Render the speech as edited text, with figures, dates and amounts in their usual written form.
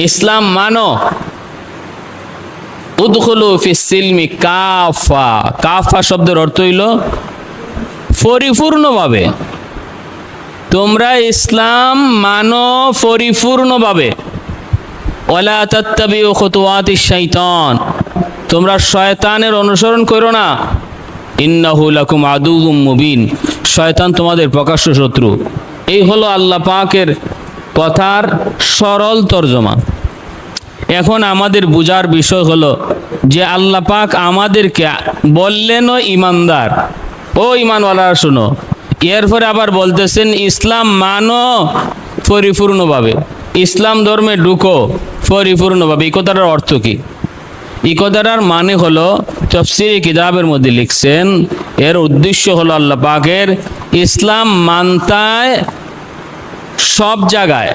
ইসলাম মানো। উদখুলু ফিস সিলমি কাফা, কাফা শব্দের অর্থ হইল পরিপূর্ণভাবে। তোমরা ইসলাম মানো পরিপূর্ণভাবে। ওয়ালা তাত্তাবিউ খুতুওয়াতিশ শাইতান, তোমরা শয়তানের অনুসরণ করো না। ইন্নাহু লাকুম আদুউম মুবিন, শয়তান তোমাদের প্রকাশ্য শত্রু। এই হলো আল্লাহ পাকের কথার সরল তর্জমা। এখন আমাদের বুঝার বিষয় হলো যে আল্লাহ পাক আমাদেরকে বললেনও ইমানদার, ও ইমানওয়ালারা শুনো, এরপরে আবার বলতেছেন ইসলাম মানো পরিপূর্ণভাবে, ইসলাম ধর্মে ঢুকো পরিপূর্ণভাবে। এই কথাটার অর্থ কি? এই কথাটার মানে হলো তাফসীরে কিতাবের মধ্যে লিখছেন, এর উদ্দেশ্য হলো আল্লাহ পাকের ইসলাম মানতায় সব জায়গায়